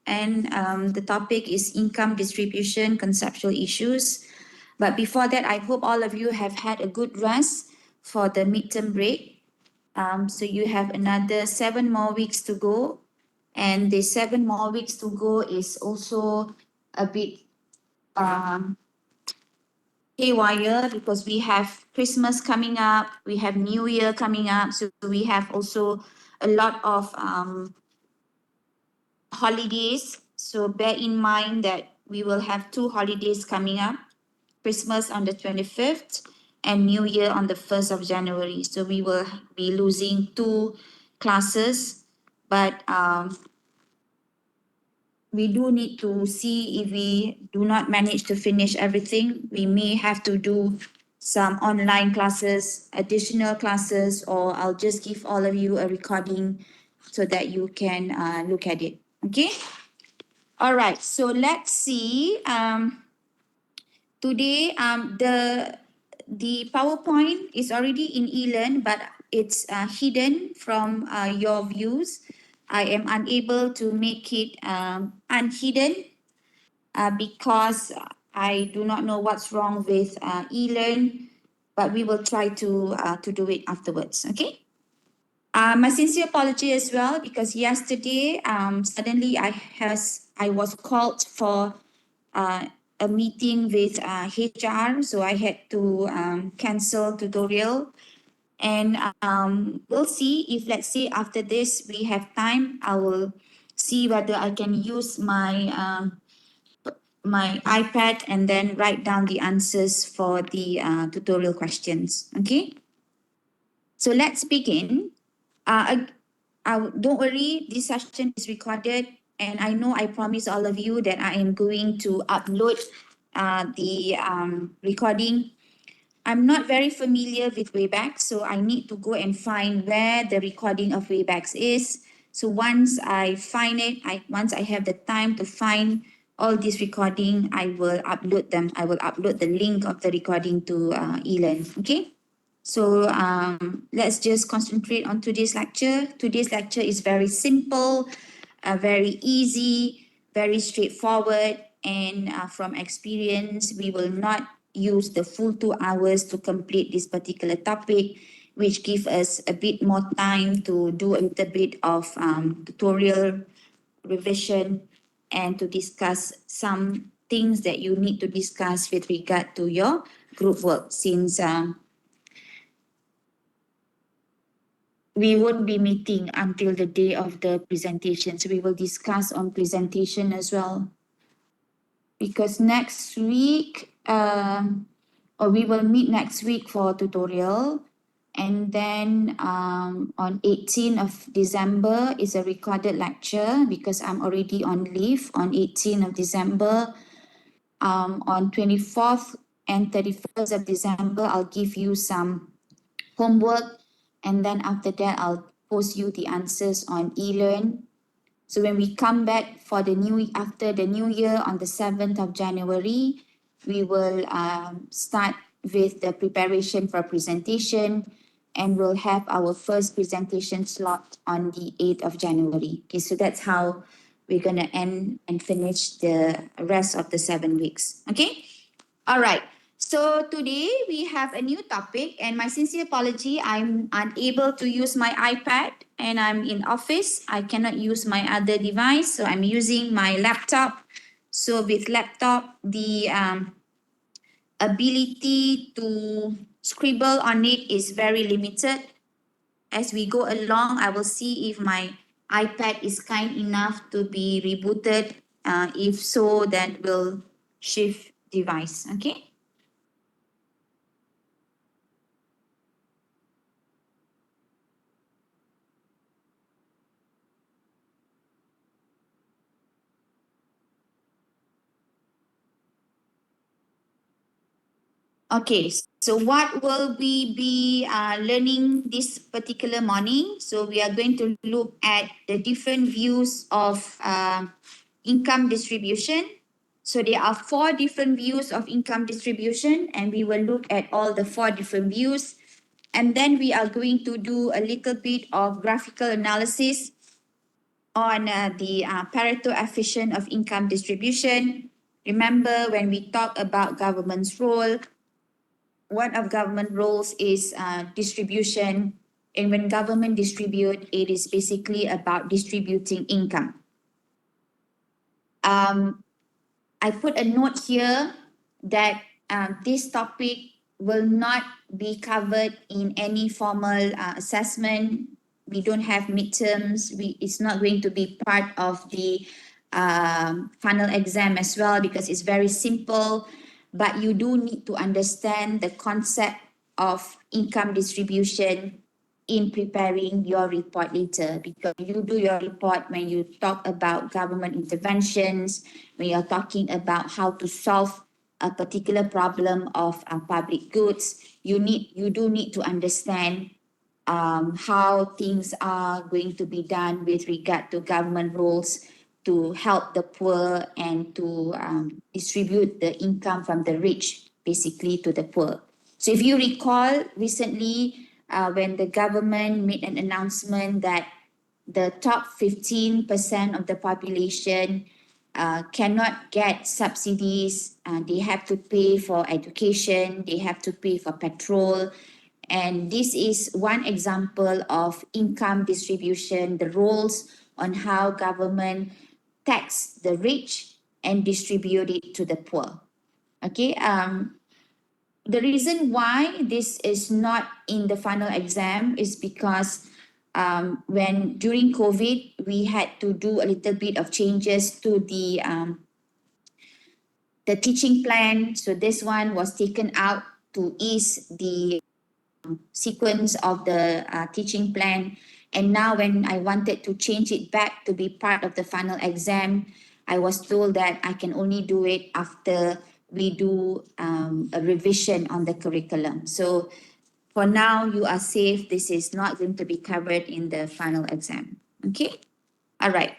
and the topic is income distribution, conceptual issues. But before that, I hope all of you have had a good rest for the midterm break. So you have another 7 more weeks to go, and the 7 more weeks to go is also a bit haywire because we have Christmas coming up, we have New Year coming up, so we have also a lot of holidays. So bear in mind that we will have 2 holidays coming up, Christmas on the 25th and New Year on the 1st of January. So we will be losing 2 classes, but we do need to see if we do not manage to finish everything, we may have to do some online classes, additional classes, or I'll just give all of you a recording so that you can look at it. Okay. All right. So let's see. Today, the PowerPoint is already in eLearn, but it's hidden from your views. I am unable to make it unhidden because I do not know what's wrong with eLearn, but we will try to do it afterwards. Okay. My sincere apology as well because yesterday suddenly I was called for a meeting with HR, so I had to cancel tutorial. And we'll see if, let's say, after this we have time, I will see whether I can use my iPad and then write down the answers for the tutorial questions. Okay. So let's begin. Don't worry, this session is recorded, and I know I promise all of you that I am going to upload the recording. I'm not very familiar with Webex, so I need to go and find where the recording of Webex is. So once I find it, once I have the time to find all this recording, I will upload them. I will upload the link of the recording to eLearn. Okay. So let's just concentrate on today's lecture. Today's lecture is very simple, very easy, very straightforward, and from experience, we will not use the full 2 hours to complete this particular topic, which gives us a bit more time to do a little bit of tutorial revision and to discuss some things that you need to discuss with regard to your group work, since we won't be meeting until the day of the presentation. So we will discuss on presentation as well. Because next week, or we will meet next week for tutorial. And then on 18th of December is a recorded lecture because I'm already on leave on 18th of December. On 24th and 31st of December, I'll give you some homework. And then after that, I'll post you the answers on eLearn. So when we come back for after the new year on the 7th of January, we will start with the preparation for presentation, and we'll have our first presentation slot on the 8th of January. Okay, so that's how we're going to end and finish the rest of the 7 weeks. Okay, all right. So today we have a new topic, and my sincere apology, I'm unable to use my iPad and I'm in office. I cannot use my other device, so I'm using my laptop. So with laptop, the ability to scribble on it is very limited. As we go along, I will see if my iPad is kind enough to be rebooted. If so, that will shift device. Okay. Okay, so what will we be learning this particular morning? So we are going to look at the different views of income distribution. So there are 4 different views of income distribution, and we will look at all the 4 different views. And then we are going to do a little bit of graphical analysis on the Pareto efficient of income distribution. Remember when we talk about government's role, one of government roles is distribution. And when government distribute, it is basically about distributing income. I put a note here that this topic will not be covered in any formal assessment. We don't have midterms. It's not going to be part of the final exam as well because it's very simple. But you do need to understand the concept of income distribution in preparing your report later, because you do your report when you talk about government interventions, when you're talking about how to solve a particular problem of public goods. You do need to understand how things are going to be done with regard to government roles to help the poor and to distribute the income from the rich basically to the poor. So if you recall recently, when the government made an announcement that the top 15% of the population cannot get subsidies, they have to pay for education, they have to pay for petrol. And this is one example of income distribution, the roles on how government tax the rich and distribute it to the poor. Okay, the reason why this is not in the final exam is because when during COVID, we had to do a little bit of changes to the teaching plan. So this one was taken out to ease the sequence of the teaching plan. And now when I wanted to change it back to be part of the final exam, I was told that I can only do it after we do a revision on the curriculum. So for now, you are safe. This is not going to be covered in the final exam. Okay? All right.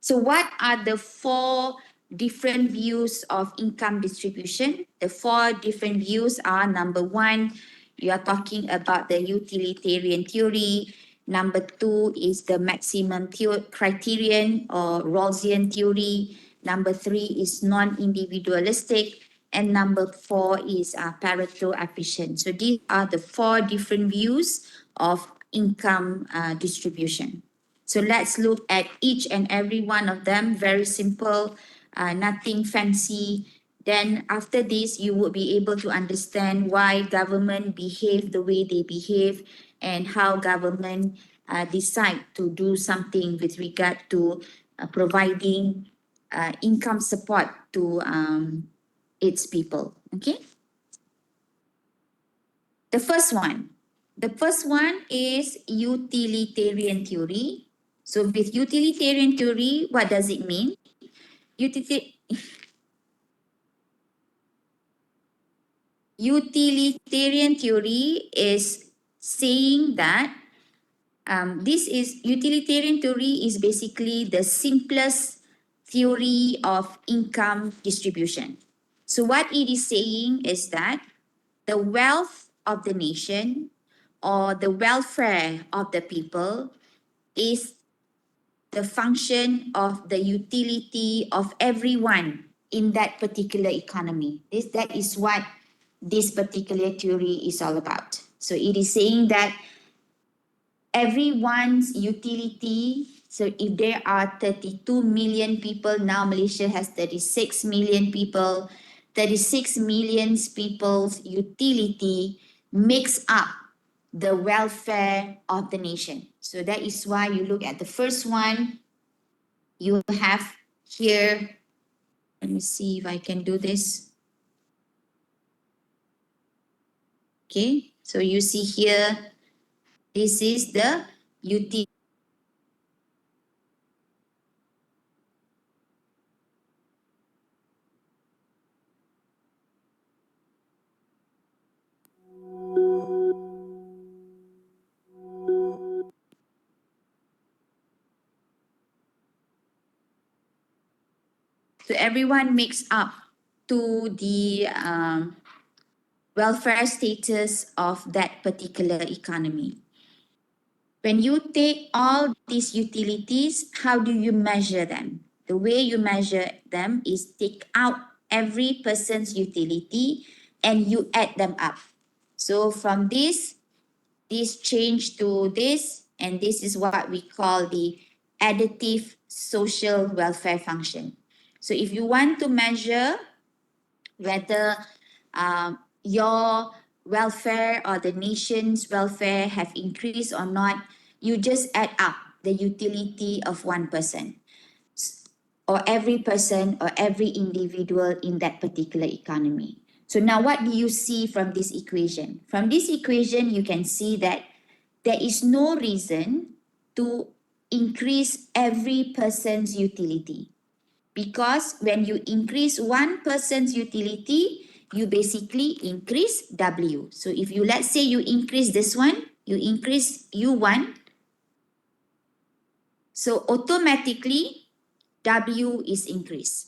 So what are the four different views of income distribution? The four different views are: number one, you are talking about the utilitarian theory. Number two is the maximum criterion or Rawlsian theory. Number three is non-individualistic. And number four is Pareto efficient. So these are the four different views of income distribution. So let's look at each and every one of them. Very simple, nothing fancy. Then after this, you would be able to understand why government behave the way they behave and how government decide to do something with regard to providing income support to its people. Okay. The first one is utilitarian theory. So with utilitarian theory, what does it mean? Utilitarian theory is saying that utilitarian theory is basically the simplest theory of income distribution. So what it is saying is that the wealth of the nation or the welfare of the people is the function of the utility of everyone in that particular economy. That is what this particular theory is all about. So it is saying that everyone's utility, so if there are 32 million people, now Malaysia has 36 million people, 36 million people's utility makes up the welfare of the nation. So that is why you look at the first one, you have here, let me see if I can do this. Okay, so you see here, this is the utility. So everyone makes up to the welfare status of that particular economy. When you take all these utilities, how do you measure them? The way you measure them is take out every person's utility and you add them up. So from this change to this, and this is what we call the additive social welfare function. So if you want to measure whether your welfare or the nation's welfare have increased or not, you just add up the utility of one person or every person or every individual in that particular economy. So now what do you see from this equation? From this equation, you can see that there is no reason to increase every person's utility. Because when you increase one person's utility, you basically increase W. So if you, let's say you increase this one, you increase U1. So automatically W is increased.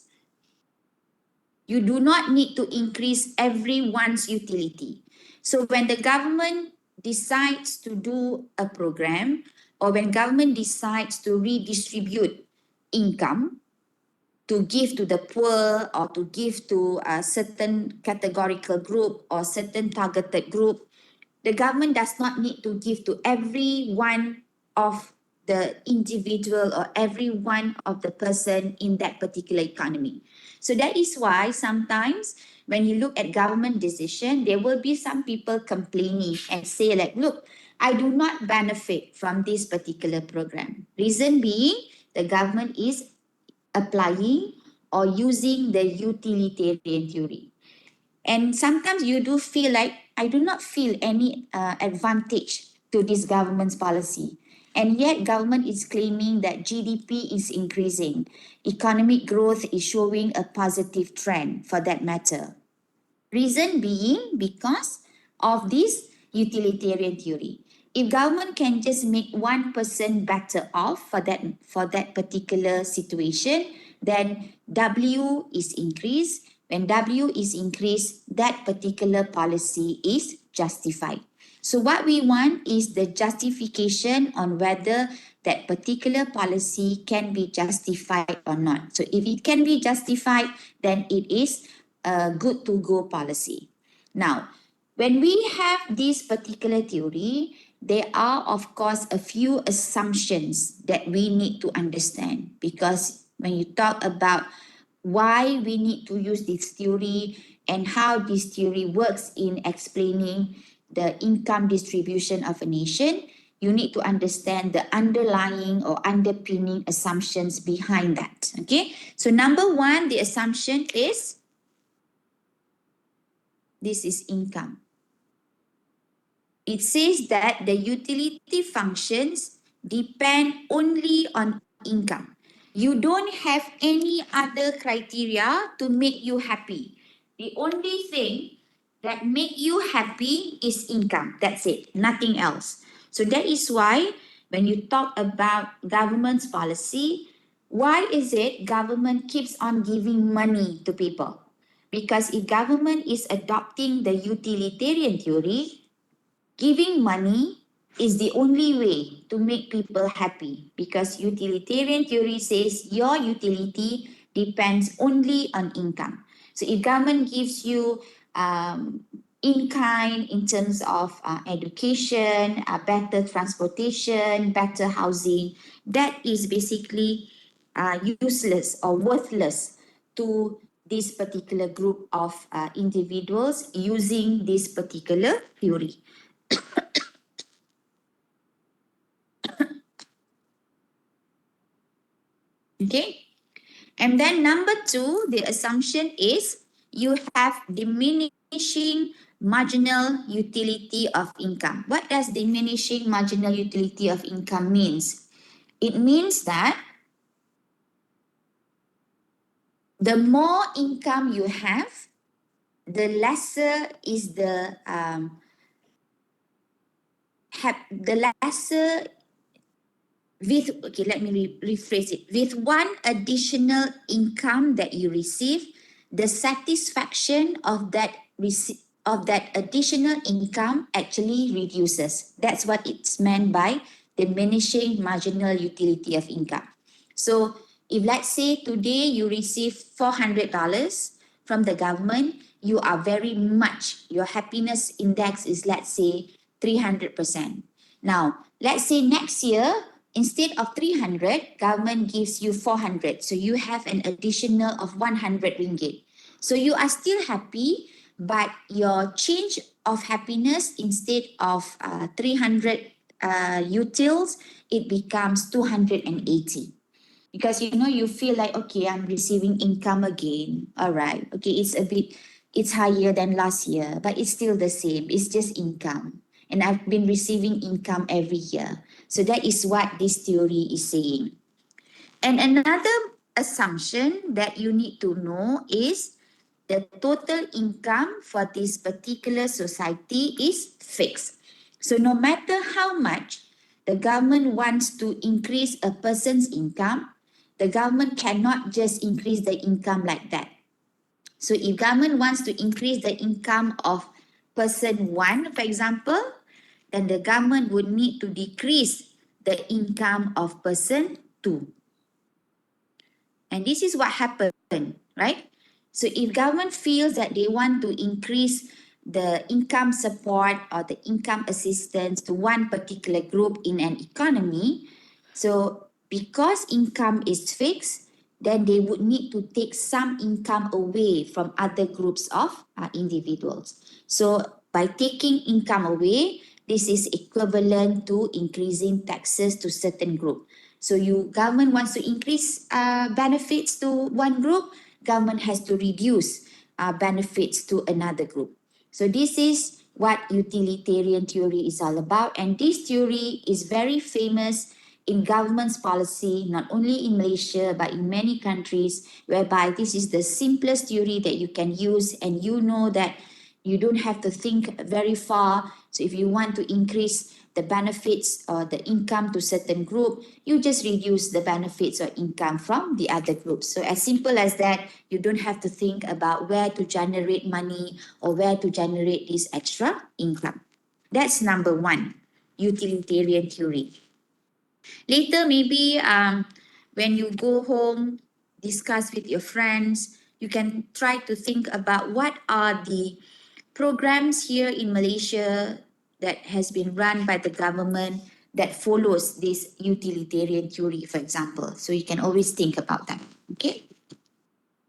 You do not need to increase everyone's utility. So when the government decides to do a program or when government decides to redistribute income, to give to the poor or to give to a certain categorical group or certain targeted group, the government does not need to give to every one of the individual or every one of the person in that particular economy. So that is why sometimes when you look at government decision, there will be some people complaining and say like, look, I do not benefit from this particular program. Reason being, the government is applying or using the utilitarian theory. And sometimes you do feel like, I do not feel any advantage to this government's policy. And yet government is claiming that GDP is increasing. Economic growth is showing a positive trend for that matter. Reason being because of this utilitarian theory. If government can just make one person better off for that particular situation, then W is increased. When W is increased, that particular policy is justified. So what we want is the justification on whether that particular policy can be justified or not. So if it can be justified, then it is a good to go policy. Now, when we have this particular theory, there are of course a few assumptions that we need to understand, because when you talk about why we need to use this theory and how this theory works in explaining the income distribution of a nation, you need to understand the underlying or underpinning assumptions behind that. Okay, so number one, the assumption is this is income. It says that the utility functions depend only on income. You don't have any other criteria to make you happy. The only thing that make you happy is income. That's it, nothing else. So that is why when you talk about government's policy, why is it government keeps on giving money to people? Because if government is adopting the utilitarian theory, giving money is the only way to make people happy, because utilitarian theory says your utility depends only on income. So if government gives you in kind in terms of education, better transportation, better housing, that is basically useless or worthless to this particular group of individuals using this particular theory. Okay. And then number two, the assumption is you have diminishing marginal utility of income. What does diminishing marginal utility of income means? It means that the more income you have, the lesser is the lesser with, okay, let me rephrase it. With one additional income that you receive, the satisfaction of that of that additional income actually reduces. That's what it's meant by diminishing marginal utility of income. So if let's say today you receive $400 from the government, you are very much, your happiness index is, let's say, 300%. Now, let's say next year, instead of 300, government gives you 400. So you have an additional of 100 ringgit. So you are still happy, but your change of happiness, instead of 300 utils, it becomes 280. Because you feel like, okay, I'm receiving income again. All right. Okay, it's higher than last year, but it's still the same. It's just income. And I've been receiving income every year. So that is what this theory is saying. And another assumption that you need to know is the total income for this particular society is fixed. So no matter how much the government wants to increase a person's income, the government cannot just increase the income like that. So if government wants to increase the income of person 1, for example, then the government would need to decrease the income of person 2. And this is what happened, right? So if government feels that they want to increase the income support or the income assistance to one particular group in an economy, so because income is fixed, then they would need to take some income away from other groups of individuals. So by taking income away, this is equivalent to increasing taxes to certain group. So government wants to increase benefits to one group, government has to reduce benefits to another group. So this is what utilitarian theory is all about. And this theory is very famous in government's policy, not only in Malaysia, but in many countries, whereby this is the simplest theory that you can use, and you know that you don't have to think very far. So if you want to increase the benefits or the income to certain group, you just reduce the benefits or income from the other groups. So as simple as that, you don't have to think about where to generate money or where to generate this extra income. That's number 1, utilitarian theory. Later, maybe when you go home, discuss with your friends, you can try to think about what are the programs here in Malaysia that has been run by the government that follows this utilitarian theory, for example. So you can always think about that. Okay.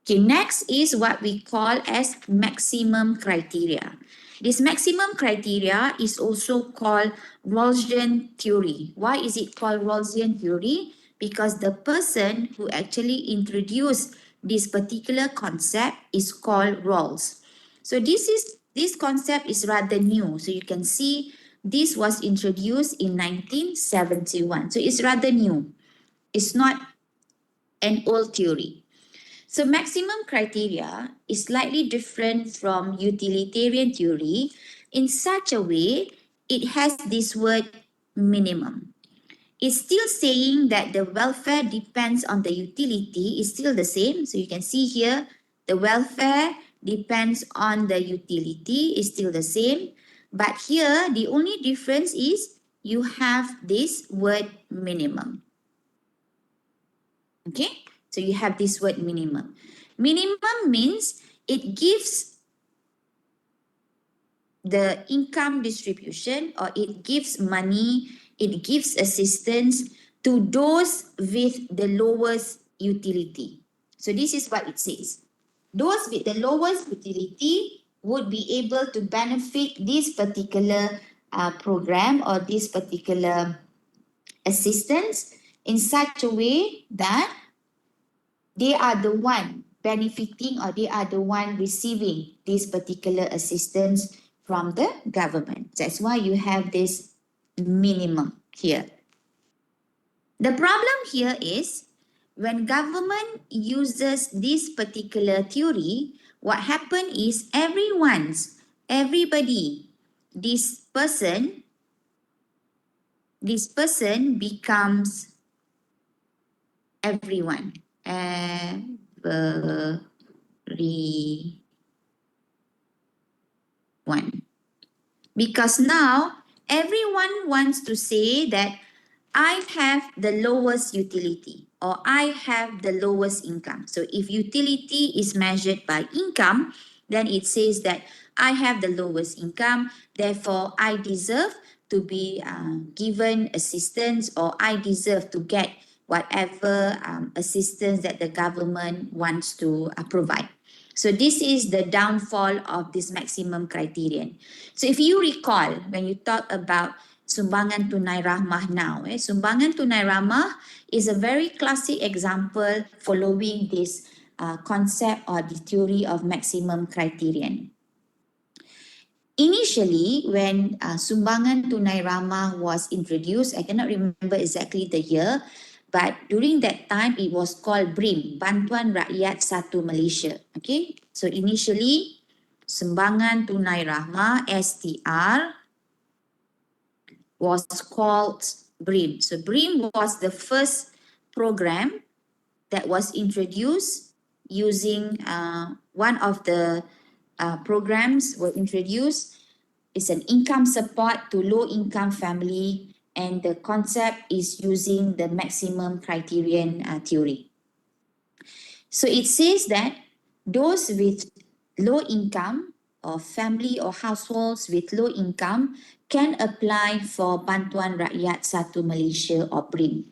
Okay, next is what we call as maximum criteria. This maximum criteria is also called Rawlsian theory. Why is it called Rawlsian theory? Because the person who actually introduced this particular concept is called Rawls. So this concept is rather new. So you can see this was introduced in 1971. So it's rather new. It's not an old theory. So maximum criteria is slightly different from utilitarian theory in such a way it has this word minimum. It's still saying that the welfare depends on the utility is still the same. So you can see here the welfare depends on the utility is still the same. But here the only difference is you have this word minimum. Okay, so you have this word minimum. Minimum means it gives the income distribution, or it gives money, it gives assistance to those with the lowest utility. So this is what it says. Those with the lowest utility would be able to benefit this particular program or this particular assistance in such a way that they are the one benefiting or they are the one receiving this particular assistance from the government. That's why you have this minimum here. The problem here is when government uses this particular theory, what happens is everybody, this person becomes everyone. Every one. Because now everyone wants to say that I have the lowest utility or I have the lowest income. So if utility is measured by income, then it says that I have the lowest income, therefore I deserve to be given assistance, or I deserve to get whatever assistance that the government wants to provide. So this is the downfall of this maximum criterion. So if you recall, when you talk about sumbangan tunai rahmah now, sumbangan tunai rahmah is a very classic example following this concept or the theory of maximum criterion. Initially, when sumbangan tunai rahmah was introduced, I cannot remember exactly the year, but during that time it was called BRIM, Bantuan Rakyat Satu Malaysia. Okay, so initially sumbangan tunai rahmah STR was called BRIM. So BRIM was the first program that was introduced using one of the programs were introduced. It's an income support to low-income family, and the concept is using the maximum criterion theory. So it says that those with low income or family or households with low income can apply for Bantuan Rakyat Satu Malaysia or BRIM,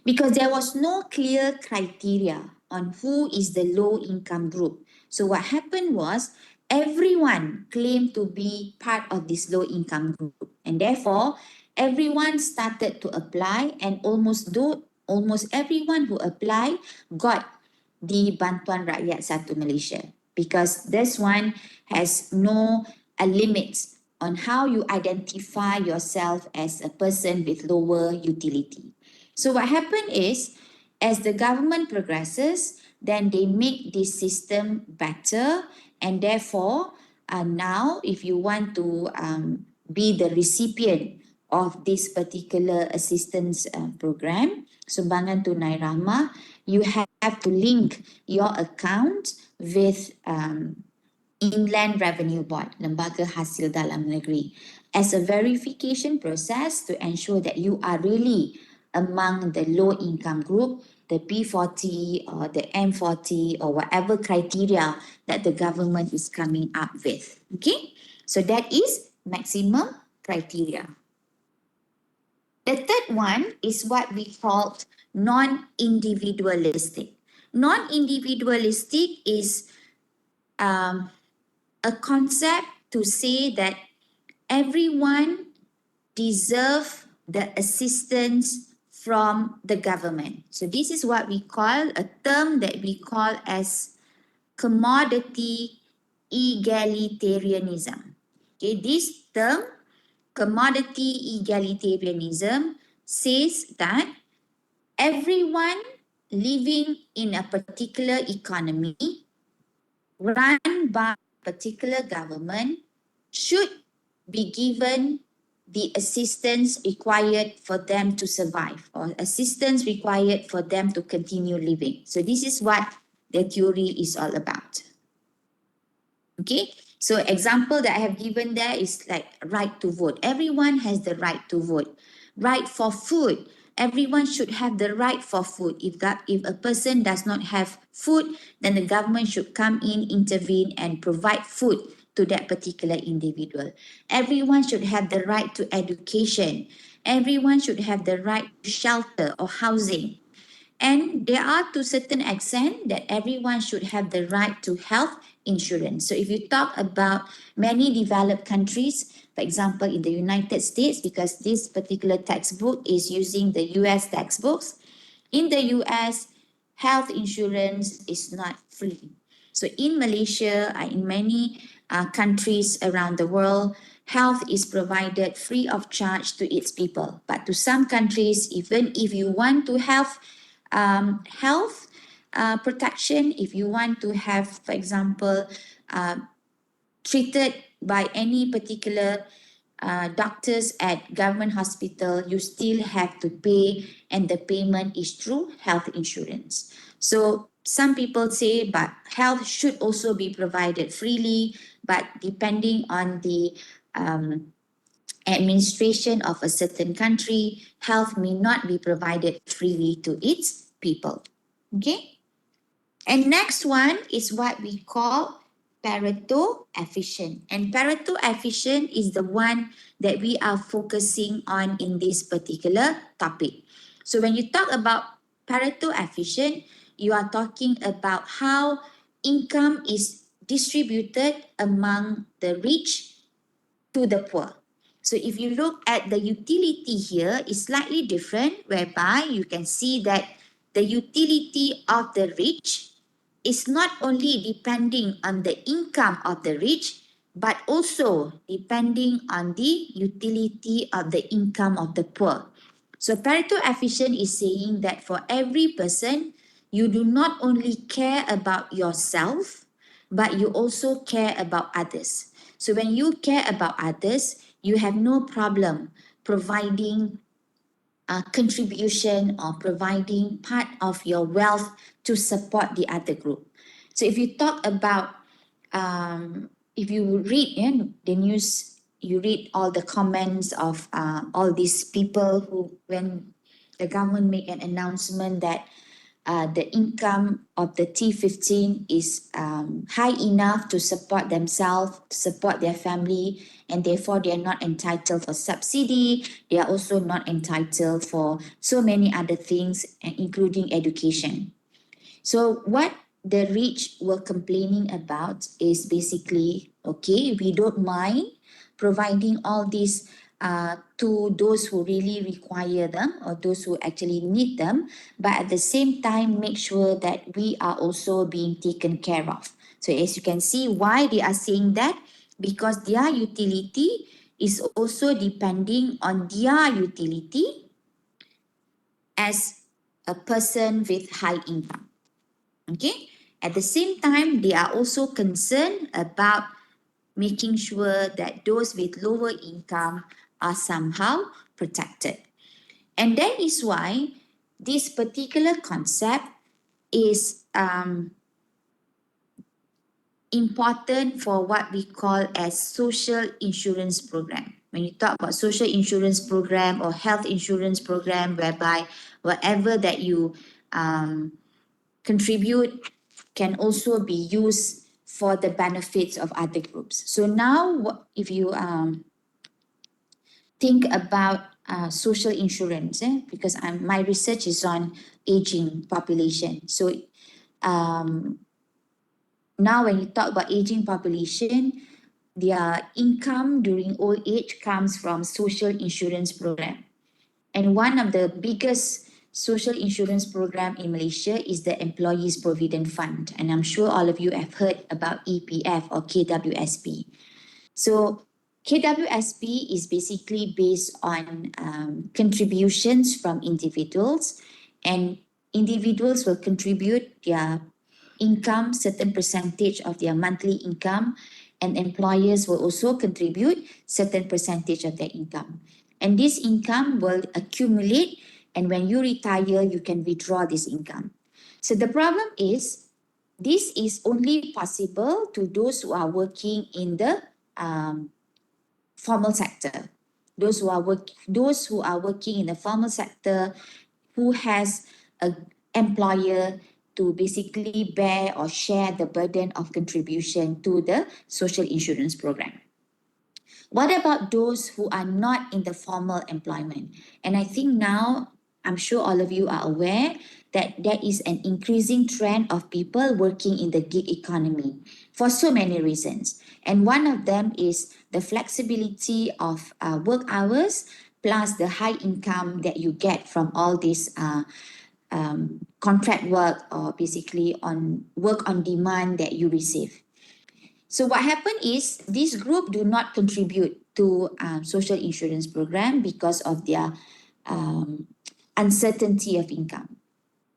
because there was no clear criteria on who is the low income group. So what happened was everyone claimed to be part of this low income group, and therefore everyone started to apply, and almost everyone who applied got the Bantuan Rakyat Satu Malaysia, because this one has no limits on how you identify yourself as a person with lower utility. So what happened is, as the government progresses, then they make this system better, and therefore now if you want to be the recipient of this particular assistance program, Sumbangan Tunai Rahmah, you have to link your account with Inland Revenue Board, Lembaga Hasil Dalam Negeri, as a verification process to ensure that you are really among the low income group, the P40 or the M40 or whatever criteria that the government is coming up with. Okay, so that is maximum criteria. The third one is what we call non-individualistic. Non-individualistic is a concept to say that everyone deserves the assistance from the government. So this is what we call a term that we call as commodity egalitarianism. Okay, this term, commodity egalitarianism, says that everyone living in a particular economy run by a particular government should be given the assistance required for them to survive, or assistance required for them to continue living. So this is what the theory is all about. Okay, so example that I have given there is like right to vote. Everyone has the right to vote. Right for food. Everyone should have the right for food. If a person does not have food, then the government should come in, intervene, and provide food to that particular individual. Everyone should have the right to education. Everyone should have the right to shelter or housing. And there are, to a certain extent, that everyone should have the right to health insurance. So if you talk about many developed countries, for example, in the United States, because this particular textbook is using the US textbooks, in the US, health insurance is not free. So in Malaysia, in many countries around the world, health is provided free of charge to its people. But to some countries, even if you want to have health protection, if you want to have, for example, treated by any particular doctors at government hospital, you still have to pay, and the payment is through health insurance. So some people say, but health should also be provided freely, but depending on the administration of a certain country, health may not be provided freely to its people. Okay? And next one is what we call Pareto efficient. And Pareto efficient is the one that we are focusing on in this particular topic. So when you talk about Pareto efficient, you are talking about how income is distributed among the rich to the poor. So if you look at the utility here, it's slightly different, whereby you can see that the utility of the rich is not only depending on the income of the rich, but also depending on the utility of the income of the poor. So Pareto efficient is saying that for every person, you do not only care about yourself, but you also care about others. So when you care about others, you have no problem providing a contribution or providing part of your wealth to support the other group. So if you talk about, if you read the news, you read all the comments of all these people who, when the government make an announcement that the income of the T15 is high enough to support themselves, support their family, and therefore they are not entitled for subsidy. They are also not entitled for so many other things, including education. So what the rich were complaining about is basically, okay, we don't mind providing all these to those who really require them or those who actually need them, but at the same time make sure that we are also being taken care of. So as you can see, why they are saying that, because their utility is also depending on their utility as a person with high income. Okay. At the same time, they are also concerned about making sure that those with lower income are somehow protected. And that is why this particular concept is important for what we call as social insurance program. When you talk about social insurance program or health insurance program, whereby whatever that you contribute can also be used for the benefits of other groups. So now, if you think about social insurance, because my research is on aging population. So now when you talk about aging population, their income during old age comes from social insurance program. And one of the biggest social insurance program in Malaysia is the Employees Provident Fund. And I'm sure all of you have heard about EPF or KWSP. So KWSP is basically based on contributions from individuals, and individuals will contribute their income, certain percentage of their monthly income, and employers will also contribute certain percentage of their income. And this income will accumulate, and when you retire, you can withdraw this income. So the problem is, this is only possible to those who are working in the formal sector. Those who are working in the formal sector, who has an employer to basically bear or share the burden of contribution to the social insurance program. What about those who are not in the formal employment? And I think now, I'm sure all of you are aware that there is an increasing trend of people working in the gig economy for so many reasons. And one of them is the flexibility of work hours plus the high income that you get from all this contract work, or basically on work on demand that you receive. So what happened is, this group do not contribute to social insurance program because of their uncertainty of income.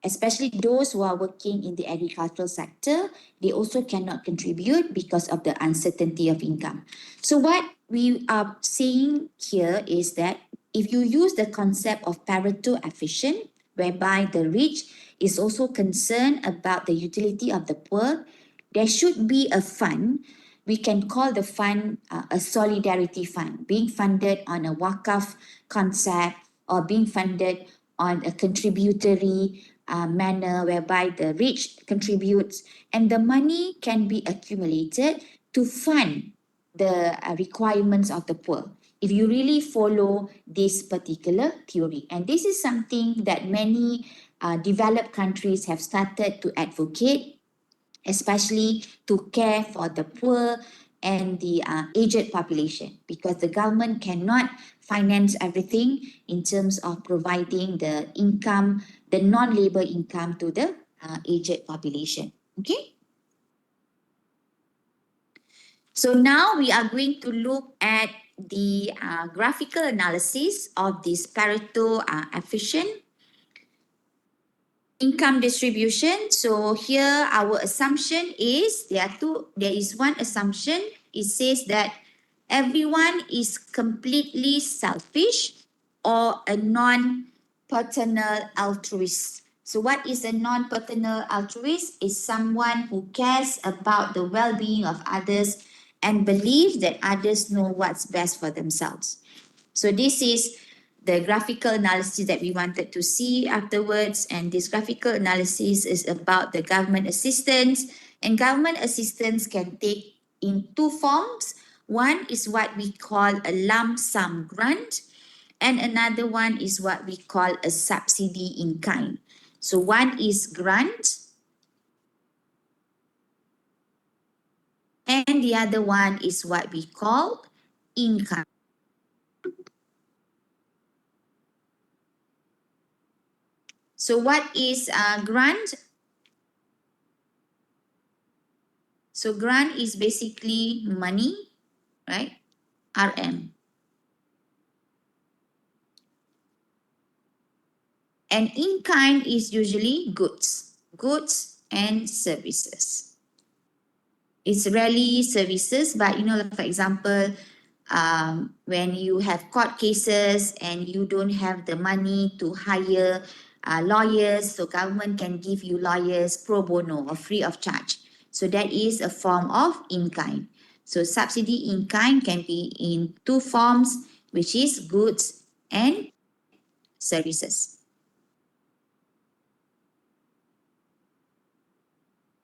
Especially those who are working in the agricultural sector, they also cannot contribute because of the uncertainty of income. So what we are saying here is that if you use the concept of Pareto efficient, whereby the rich is also concerned about the utility of the poor, there should be a fund. We can call the fund a solidarity fund, being funded on a wakaf concept or being funded on a contributory manner whereby the rich contributes and the money can be accumulated to fund the requirements of the poor. If you really follow this particular theory, and this is something that many developed countries have started to advocate, especially to care for the poor and the aged population, because the government cannot finance everything in terms of providing the income, the non-labor income to the aged population. Okay. So now we are going to look at the graphical analysis of this Pareto efficient income distribution. So here our assumption is there is one assumption. It says that everyone is completely selfish or a non-paternal altruist. So what is a non-paternal altruist? Is someone who cares about the well-being of others and believes that others know what's best for themselves. So this is the graphical analysis that we wanted to see afterwards. And this graphical analysis is about the government assistance. And government assistance can take in two forms. One is what we call a lump sum grant, and another one is what we call a subsidy in kind. So one is grant, and the other one is what we call income. So what is grant? So grant is basically money, right? RM. And in kind is usually goods and services. It's rarely services, but for example, when you have court cases and you don't have the money to hire lawyers, so government can give you lawyers pro bono or free of charge. So that is a form of in kind. So subsidy in kind can be in two forms, which is goods and services.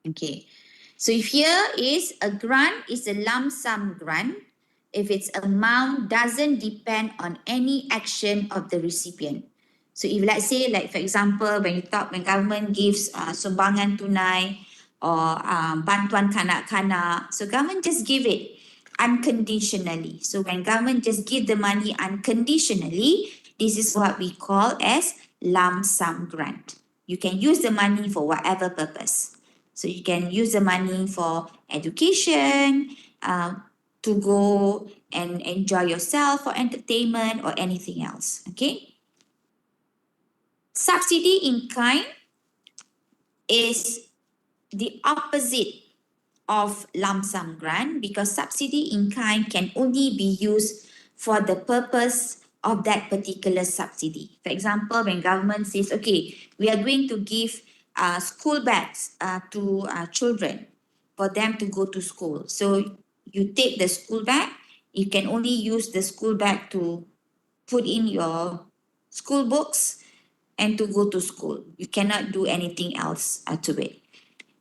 Okay. So if here is a grant is a lump sum grant, if its amount doesn't depend on any action of the recipient. So if let's say, like for example, when government gives sumbangan tunai or bantuan kanak-kanak, so government just give it unconditionally. So when government just give the money unconditionally, this is what we call as lump sum grant. You can use the money for whatever purpose. So you can use the money for education, to go and enjoy yourself for entertainment or anything else. Okay. Subsidy in kind is the opposite of lump sum grant, because subsidy in kind can only be used for the purpose of that particular subsidy. For example, when government says, okay, we are going to give school bags to children for them to go to school. So you take the school bag, you can only use the school bag to put in your school books and to go to school. You cannot do anything else to it.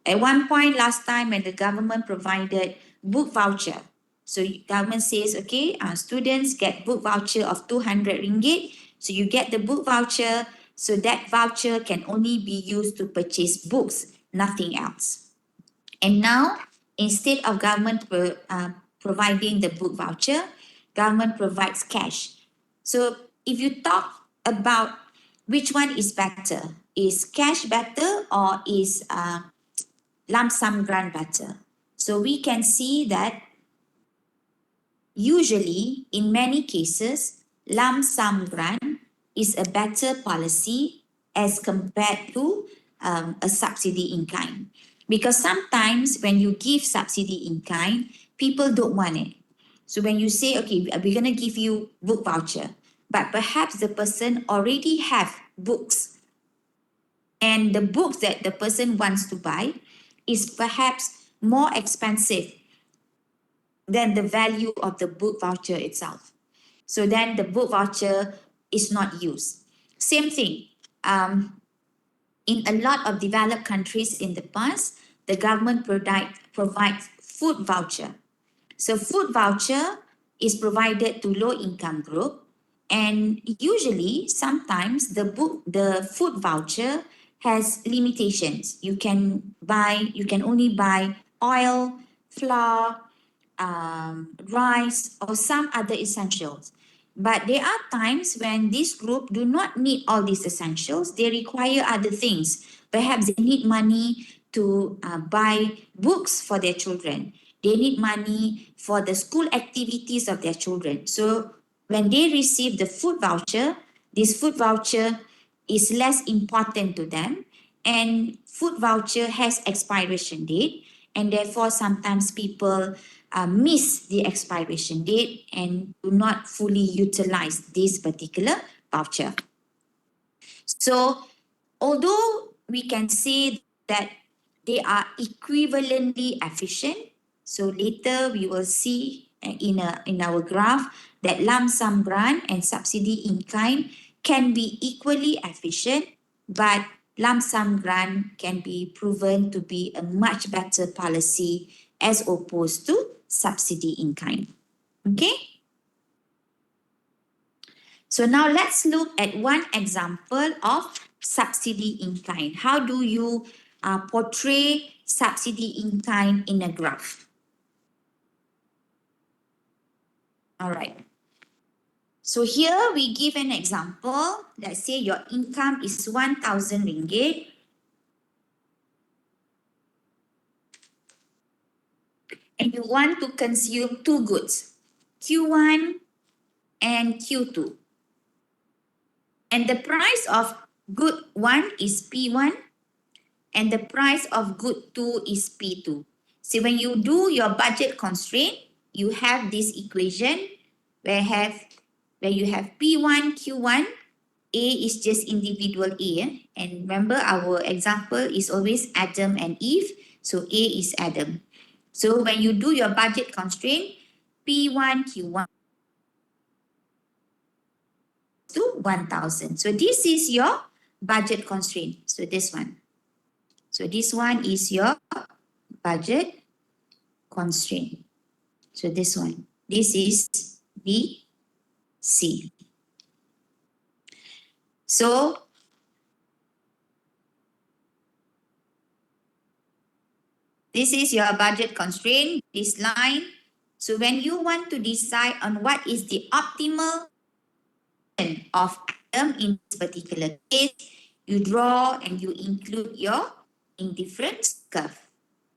At one point last time when the government provided book voucher, so government says, okay, students get book voucher of 200 ringgit. So you get the book voucher. So that voucher can only be used to purchase books, nothing else. And now, instead of government providing the book voucher, government provides cash. So if you talk about which one is better, is cash better or is lump sum grant better? So we can see that usually in many cases, lump sum grant is a better policy as compared to a subsidy in kind. Because sometimes when you give subsidy in kind, people don't want it. So when you say, okay, we're going to give you book voucher, but perhaps the person already have books and the books that the person wants to buy is perhaps more expensive than the value of the book voucher itself. So then the book voucher is not used. Same thing. In a lot of developed countries in the past, the government provides food voucher. So food voucher is provided to low income group, and usually sometimes the food voucher has limitations. You can only buy oil, flour, rice, or some other essentials. But there are times when this group do not need all these essentials. They require other things. Perhaps they need money to buy books for their children. They need money for the school activities of their children. So when they receive the food voucher, this food voucher is less important to them, and food voucher has expiration date, and therefore sometimes people miss the expiration date and do not fully utilize this particular voucher. So although we can say that they are equivalently efficient, so later we will see in our graph that lump sum grant and subsidy in kind can be equally efficient, but lump sum grant can be proven to be a much better policy as opposed to subsidy in kind. Okay? So now let's look at one example of subsidy in kind. How do you portray subsidy in kind in a graph? All right. So here we give an example. Let's say your income is 1,000 ringgit. And you want to consume two goods, Q1 and Q2. And the price of good 1 is P1 and the price of good 2 is P2. So when you do your budget constraint, you have this equation where you have P1, Q1, A is just individual A. And remember our example is always Adam and Eve. So A is Adam. So when you do your budget constraint, P1, Q1 to 1,000. So this is your budget constraint. So this one. So this one is your budget constraint. So this one. This is B, C. So this is your budget constraint, this line. So when you want to decide on what is the optimal of item in this particular case, you draw and you include your indifference curve.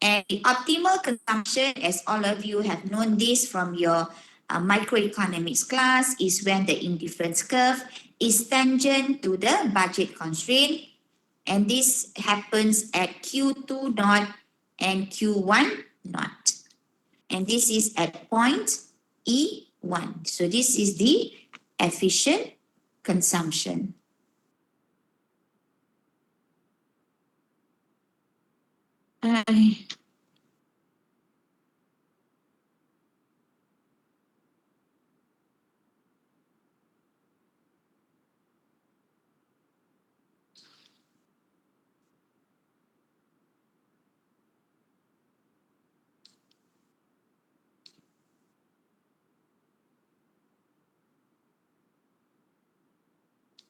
And the optimal consumption, as all of you have known this from your microeconomics class, is when the indifference curve is tangent to the budget constraint. And this happens at Q2 naught and Q1 naught. And this is at point E1. So this is the efficient consumption.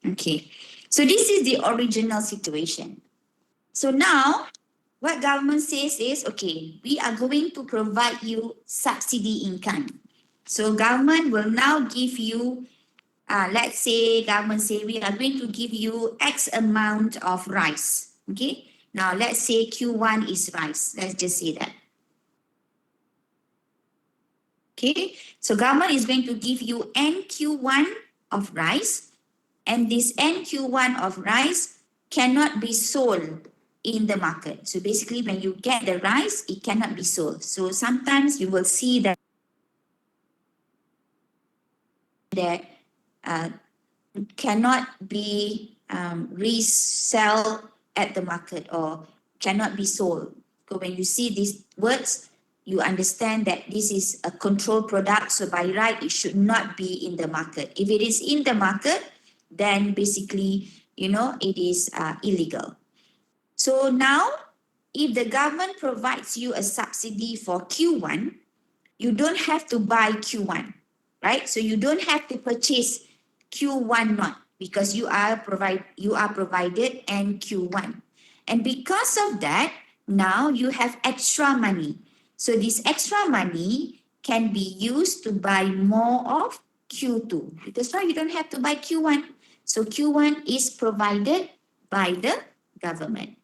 Okay, so this is the original situation. So now, what government says is, okay, we are going to provide you subsidy in kind. So government will now give you, let's say government say we are going to give you X amount of rice. Okay, now let's say Q1 is rice. Let's just say that. Okay, so government is going to give you NQ1 of rice, and this NQ1 of rice cannot be sold in the market. So basically when you get the rice, it cannot be sold. So sometimes you will see that cannot be resell at the market or cannot be sold. So when you see these words, you understand that this is a controlled product. So by right, it should not be in the market. If it is in the market, then basically, it is illegal. So now, if the government provides you a subsidy for Q1, you don't have to buy Q1, right? So you don't have to purchase Q1 not because you are provided and Q1. And because of that, now you have extra money. So this extra money can be used to buy more of Q2 because now you don't have to buy Q1. So Q1 is provided by the government.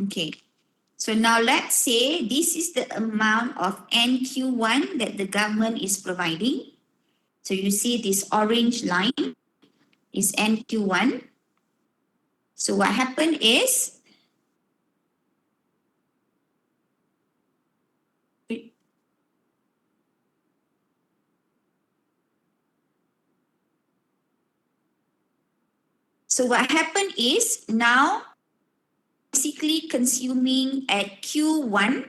Okay. So now let's say this is the amount of NQ1 that the government is providing. So you see this orange line is NQ1. So what happened is, now basically consuming at Q1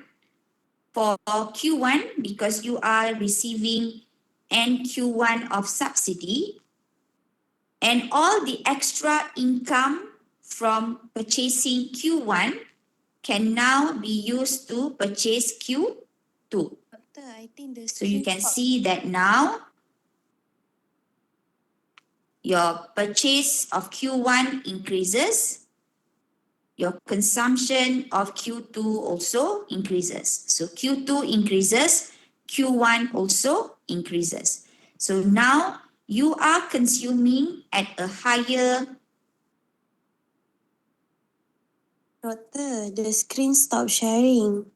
for Q1 because you are receiving NQ1 of subsidy, and all the extra income from purchasing Q1 can now be used to purchase Q2. I think the So you can see that now your purchase of Q1 increases, your consumption of Q2 also increases. So Q2 increases, Q1 also increases. So now you are consuming at a higher. Doctor, the screen stopped sharing.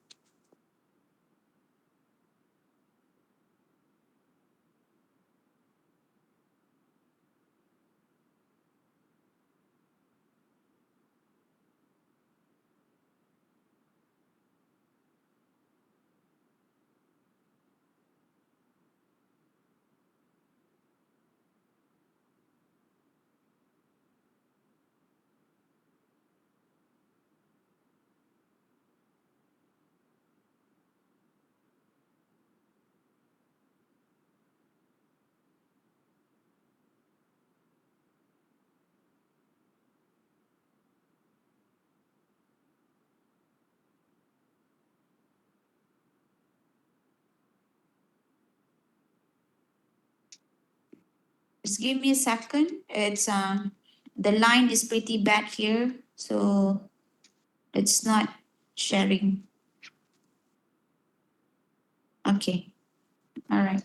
Just give me a second. It's the line is pretty bad here, so it's not sharing. Okay. All right.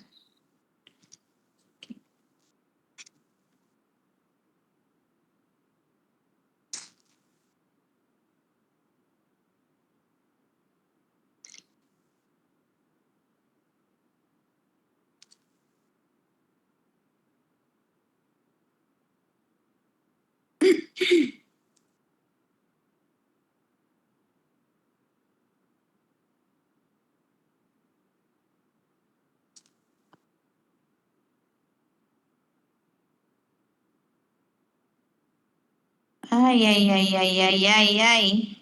Ay, ay, ay, ay, ay, ay, ay.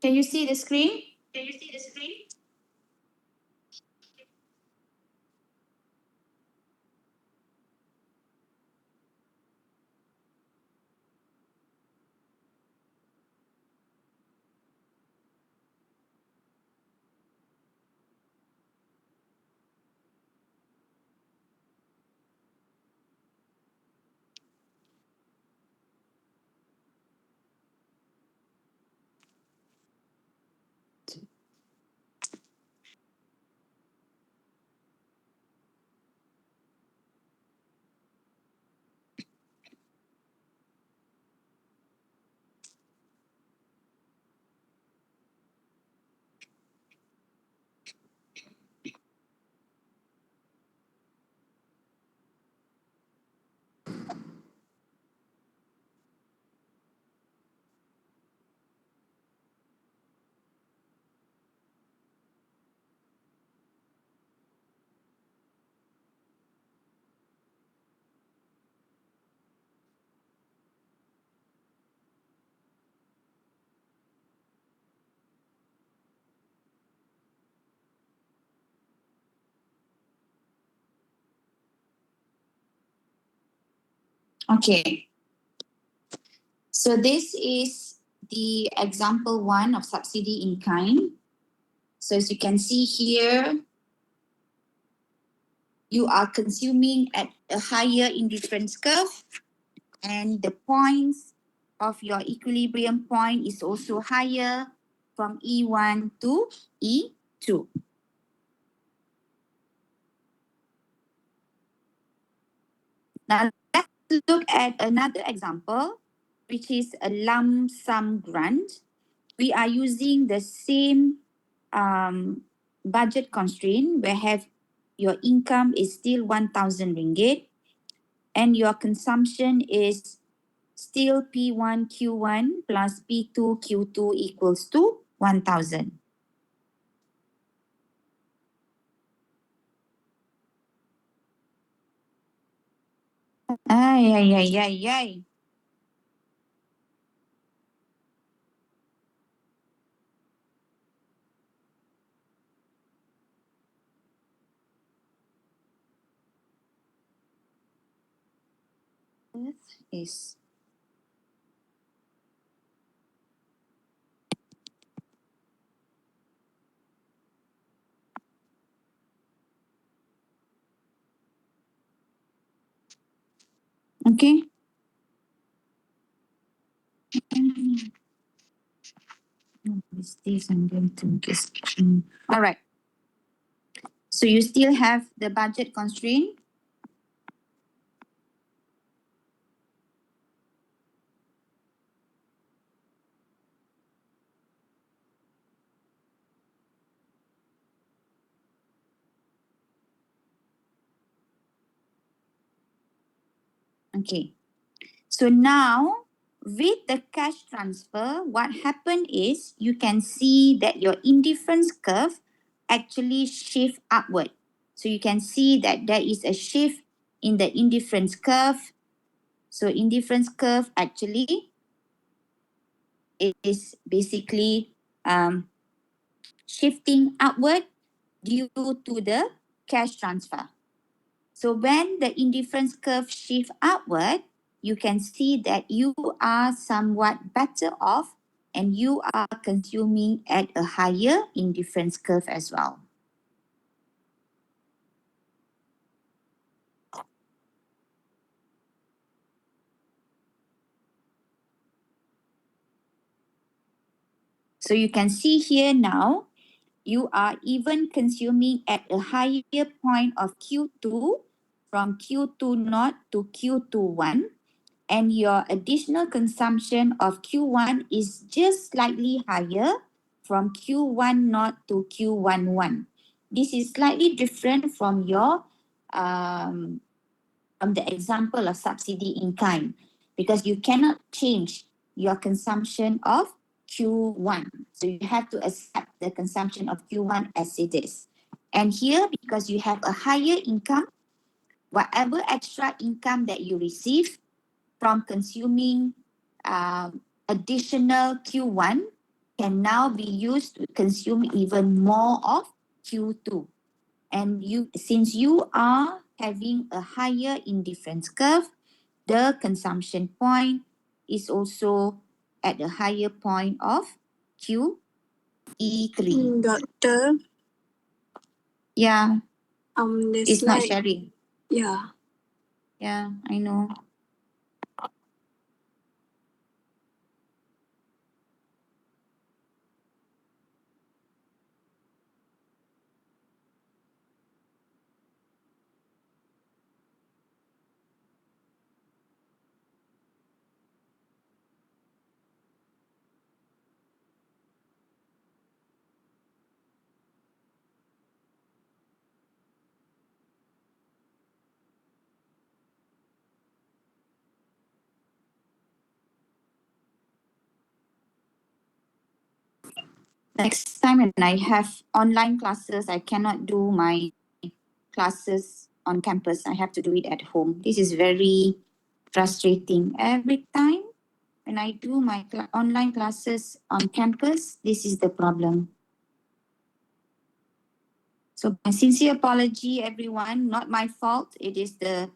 Can you see the screen? Okay. So this is the example 1 of subsidy in kind. So as you can see here, you are consuming at a higher indifference curve, and the points of your equilibrium point is also higher from E1 to E2. Now let's look at another example, which is a lump sum grant. We are using the same budget constraint where have your income is still 1,000 ringgit and your consumption is still P1 Q1 plus P2 Q2 equals to 1,000. Ay, ay, ay, ay, ay. This is okay. With this, I'm going to just. All right. So you still have the budget constraint. Okay. So now, with the cash transfer, what happened is you can see that your indifference curve actually shift upward. So you can see that there is a shift in the indifference curve. So indifference curve actually is basically shifting upward due to the cash transfer. So when the indifference curve shifts upward, you can see that you are somewhat better off and you are consuming at a higher indifference curve as well. So you can see here now, you are even consuming at a higher point of Q2 from Q2 not to Q21, and your additional consumption of Q1 is just slightly higher from Q1 not to Q11. This is slightly different from the example of subsidy in kind, because you cannot change your consumption of Q1. So you have to accept the consumption of Q1 as it is. And here, because you have a higher income, whatever extra income that you receive from consuming additional Q1 can now be used to consume even more of Q2. And since you are having a higher indifference curve, the consumption point is also at a higher point of QE3. Doctor, Yeah, the it's not slide. sharing. Yeah. Yeah, I know. Next time when I have online classes, I cannot do my classes on campus. I have to do it at home. This is very frustrating. Every time when I do my online classes on campus, this is the problem. So my sincere apology, everyone. Not my fault. It is the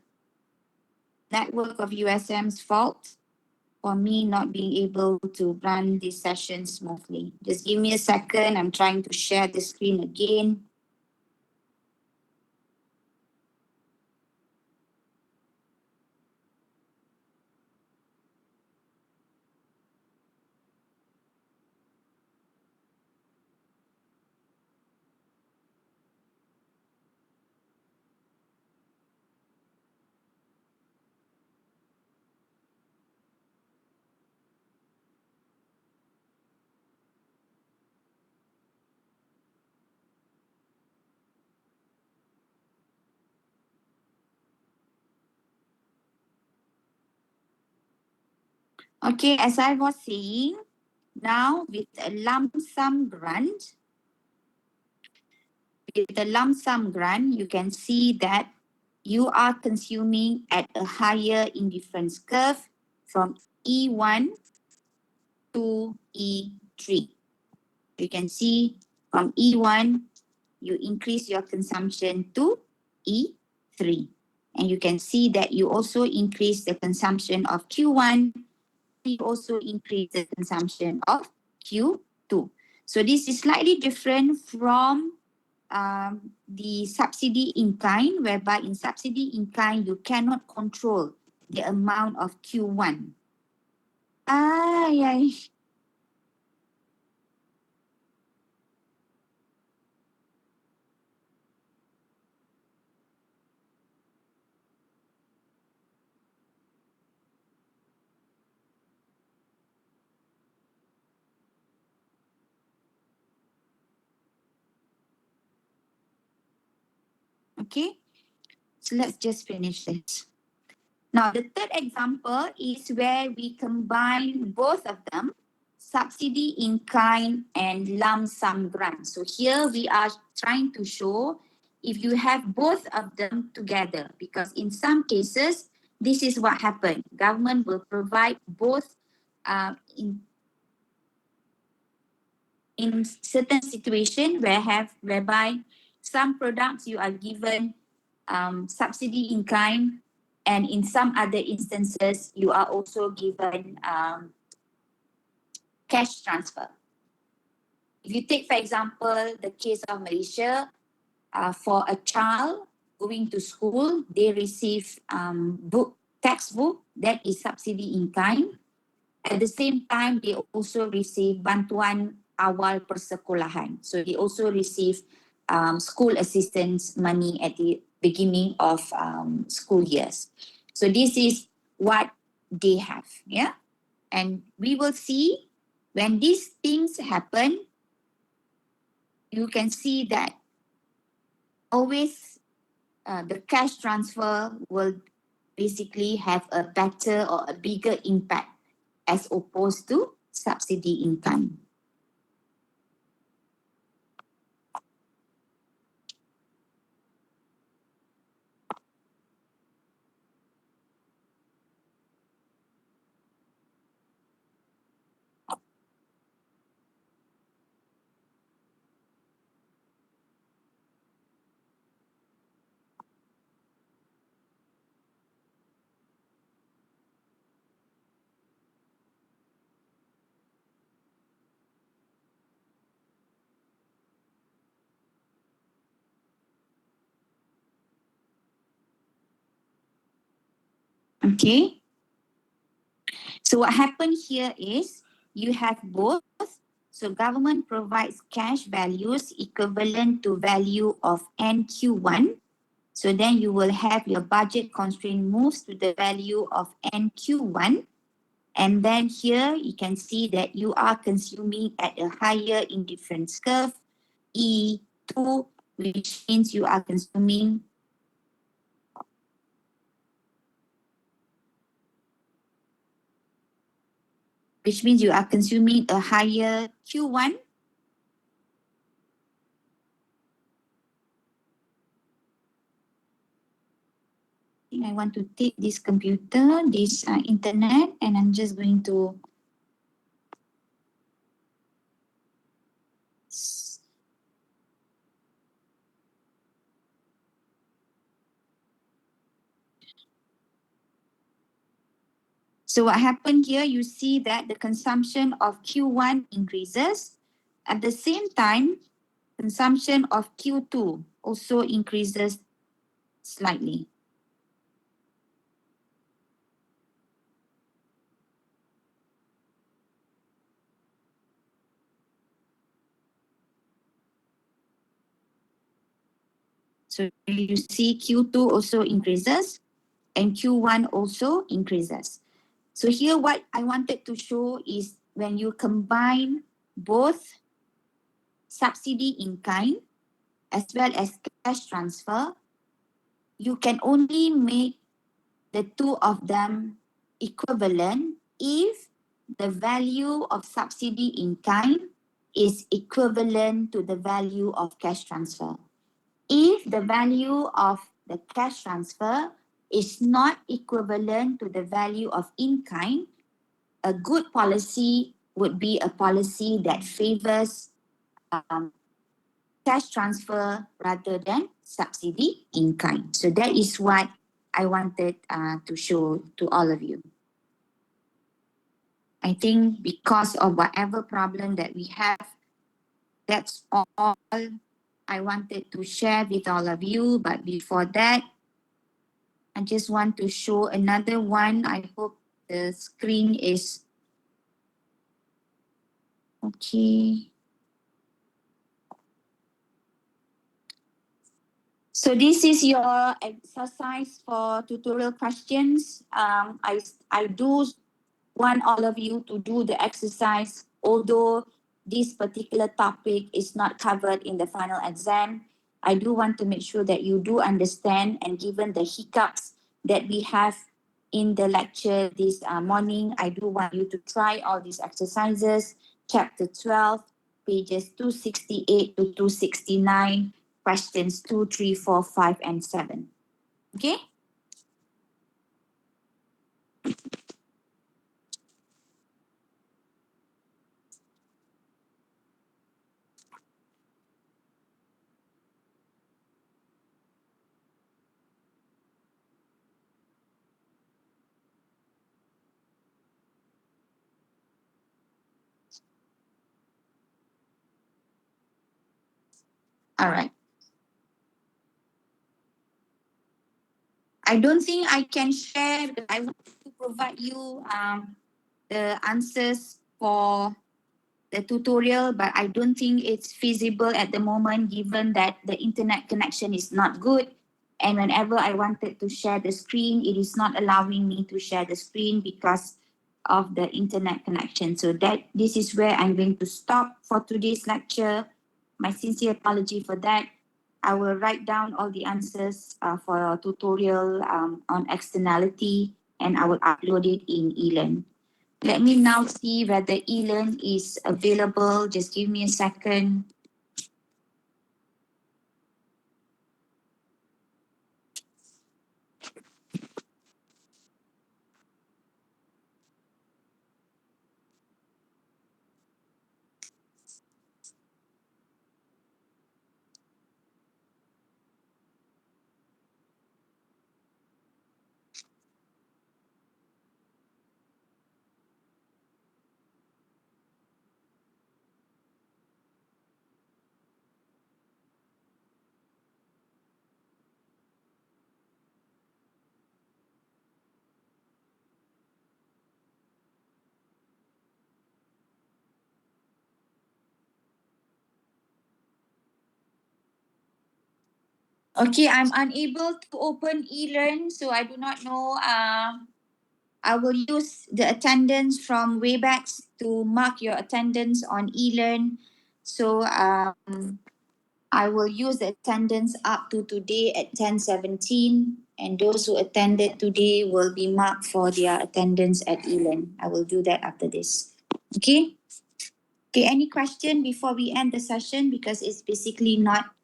network of USM's fault for me not being able to run this session smoothly. Just give me a second. I'm trying to share the screen again. Okay, as I was saying, now with a lump sum grant, you can see that you are consuming at a higher indifference curve from E1 to E3. You can see from E1, you increase your consumption to E3. And you can see that you also increase the consumption of Q1, you also increase the consumption of Q2. So this is slightly different from the subsidy in kind, whereby in subsidy in kind, you cannot control the amount of Q1. Yeah. Okay, so let's just finish this. Now, the third example is where we combine both of them, subsidy in kind and lump sum grant. So here we are trying to show if you have both of them together, because in some cases, this is what happened. Government will provide both in certain situation whereby some products you are given subsidy in kind, and in some other instances you are also given cash transfer. If you take, for example, the case of Malaysia, for a child going to school, they receive textbook that is subsidy in kind. At the same time, they also receive bantuan awal persekolahan. So they also receive school assistance money at the beginning of school years. So this is what they have, yeah? And we will see when these things happen, you can see that always the cash transfer will basically have a better or a bigger impact as opposed to subsidy in kind. Okay. So what happened here is you have both. So government provides cash values equivalent to value of NQ1. So then you will have your budget constraint moves to the value of NQ1. And then here you can see that you are consuming at a higher indifference curve, E2, which means you are consuming a higher Q1. I want to take this computer, this internet, and I'm just going to So what happened here, you see that the consumption of Q1 increases. At the same time, consumption of Q2 also increases slightly. So you see Q2 also increases and Q1 also increases. So here what I wanted to show is when you combine both subsidy in kind as well as cash transfer, you can only make the two of them equivalent if the value of subsidy in kind is equivalent to the value of cash transfer. If the value of the cash transfer is not equivalent to the value of in kind, a good policy would be a policy that favors cash transfer rather than subsidy in kind. So that is what I wanted to show to all of you. I think because of whatever problem that we have, that's all I wanted to share with all of you. But before that, I just want to show another one. I hope the screen is okay. So this is your exercise for tutorial questions. I do want all of you to do the exercise, although this particular topic is not covered in the final exam. I do want to make sure that you do understand, and given the hiccups that we have in the lecture this morning, I do want you to try all these exercises. Chapter 12, pages 268 to 269, questions 2, 3, 4, 5, and 7. Okay? All right. I don't think I can share. I want to provide you the answers for the tutorial, but I don't think it's feasible at the moment given that the internet connection is not good. And whenever I wanted to share the screen, it is not allowing me to share the screen because of the internet connection. So that this is where I'm going to stop for today's lecture. My sincere apology for that. I will write down all the answers for a tutorial on externality, and I will upload it in eLearn. Let me now see whether eLearn is available. Just give me a second. Okay, I'm unable to open eLearn, so I do not know. I will use the attendance from Webex to mark your attendance on eLearn. So I will use the attendance up to today at 10:17, and those who attended today will be marked for their attendance at eLearn. I will do that after this. Okay? Okay, any question before we end the session? Because it's basically not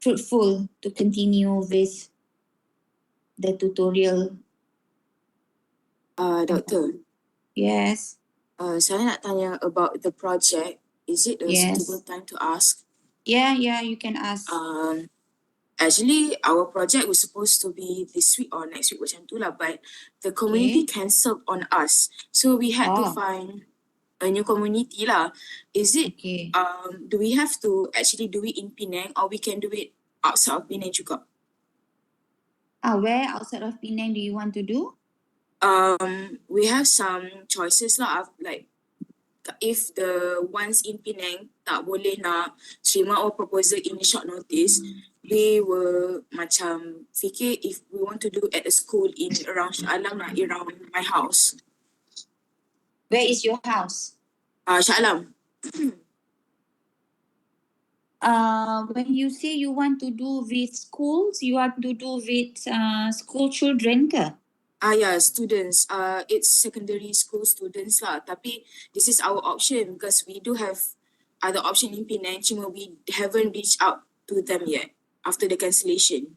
fruitful to continue with the tutorial. Doktor, Yes, saya nak tanya about the project. Is it a Yes. suitable time to ask? yeah, you can ask. Actually, our project was supposed to be this week or next week macam tu lah, but the community cancelled on us. So we had to Oh. find a new community lah. Is it, Okay. do we have to actually do it in Penang or we can do it outside of Penang juga? Where outside of Penang do you want to do? We have some choices lah, like if the ones in Penang tak boleh nak terima our proposal in short notice, we were macam fikir if we want to do at a school in around Shah Alam lah, around my house. Where is your house? Shah Alam. When you say you want to do with schools, you want to do with school children ke? Yeah, students. It's secondary school students lah. Tapi this is our option because we do have other option in Penang. Cuma we haven't reached out to them yet after the cancellation.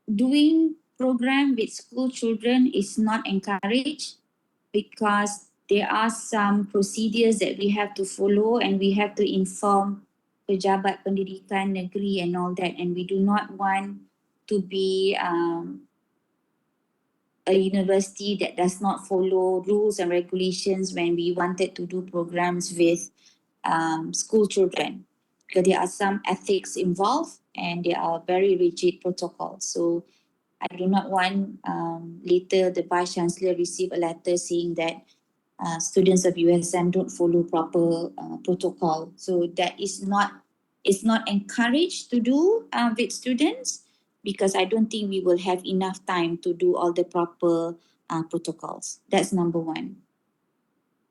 Doing program with school children is not encouraged because there are some procedures that we have to follow, and we have to inform pejabat pendidikan negeri and all that, and we do not want to be a university that does not follow rules and regulations when we wanted to do programs with school children, because there are some ethics involved and there are very rigid protocols. So I do not want later the Vice Chancellor receive a letter saying that students of USM don't follow proper protocol. So that is not, it's not encouraged to do with students, because I don't think we will have enough time to do all the proper protocols. That's number one.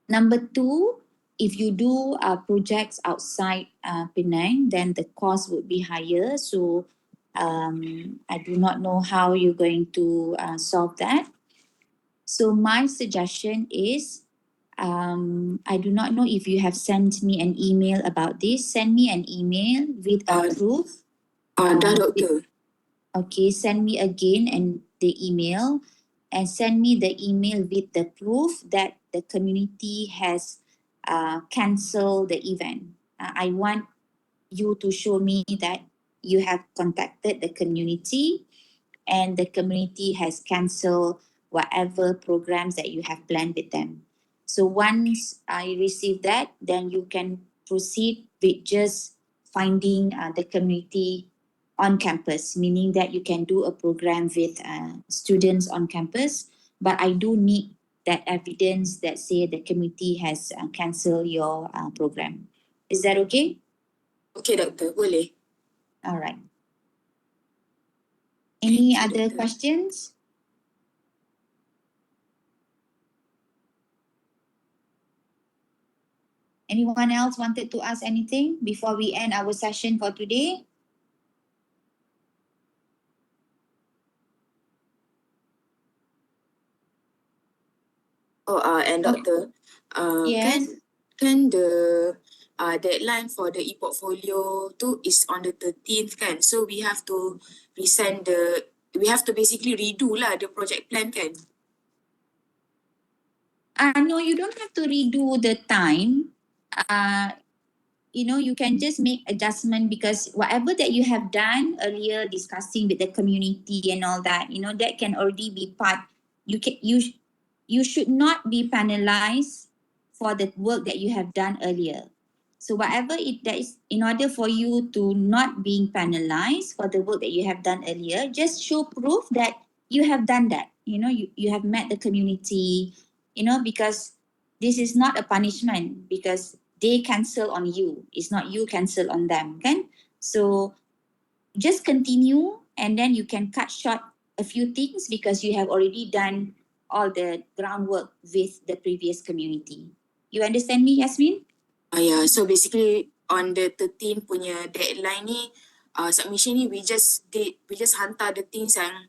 Number two, if you do projects outside Penang, then the cost would be higher. So I do not know how you're going to solve that. So my suggestion is, I do not know if you have sent me an email about this. Send me an email with a proof. Dah, Doktor. Okay, send me again and the email, and send me the email with the proof that the community has cancelled the event. I want you to show me that you have contacted the community and the community has cancelled whatever programs that you have planned with them. So once I receive that, then you can proceed with just finding the community on campus, meaning that you can do a program with students on campus. But I do need that evidence that say the community has cancelled your program. Is that okay? Okay, Doktor. Boleh. All right. Any Thank you, other Doktor. questions? Anyone else wanted to ask anything before we end our session for today? Oh, and Doktor, Yes. kan the deadline for the e-portfolio tu is on the 13th kan? So we have to we have to basically redo lah the project plan kan? No, you don't have to redo the time. You can just make adjustment because whatever that you have done earlier, discussing with the community and all that, that can already be part. You should not be penalized for the work that you have done earlier. So whatever that is, in order for you to not being penalized for the work that you have done earlier, just show proof that you have done that. You have met the community, because this is not a punishment because they cancel on you. It's not you cancel on them, kan? So just continue and then you can cut short a few things because you have already done all the groundwork with the previous community. You understand me, Yasmin? Yeah, so basically on the 13th punya deadline ni, submission ni we just hantar the things yang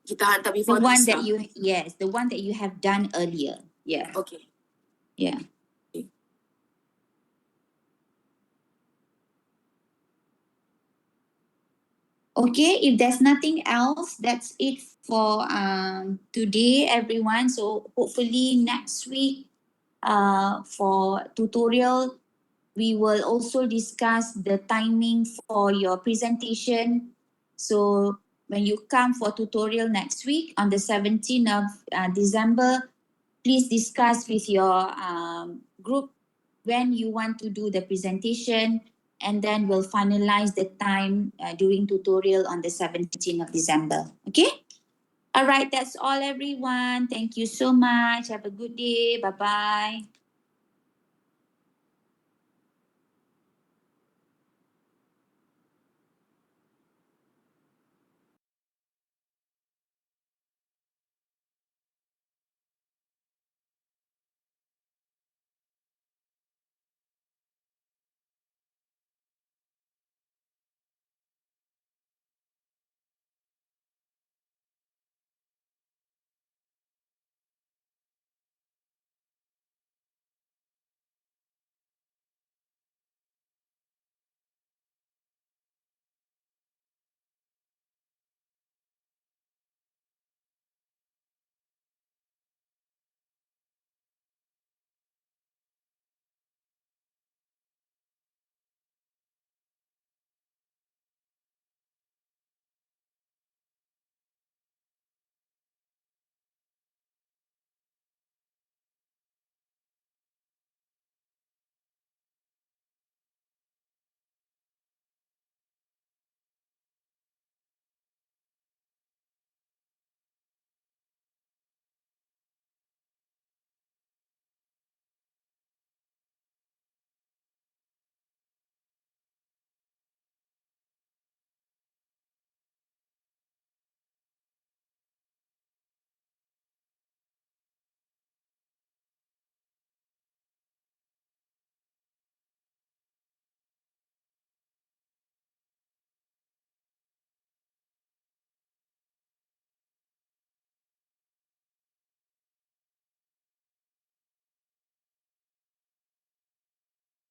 kita hantar The before one this that lah. the one that you have done earlier. Yeah. Okay. Yeah. Okay, if there's nothing else, that's it for today, everyone. So hopefully next week, for tutorial, we will also discuss the timing for your presentation. So when you come for tutorial next week on the 17th of December, please discuss with your group when you want to do the presentation, and then we'll finalize the time during tutorial on the 17th of December. Okay? All right, that's all, everyone. Thank you so much. Have a good day. Bye-bye.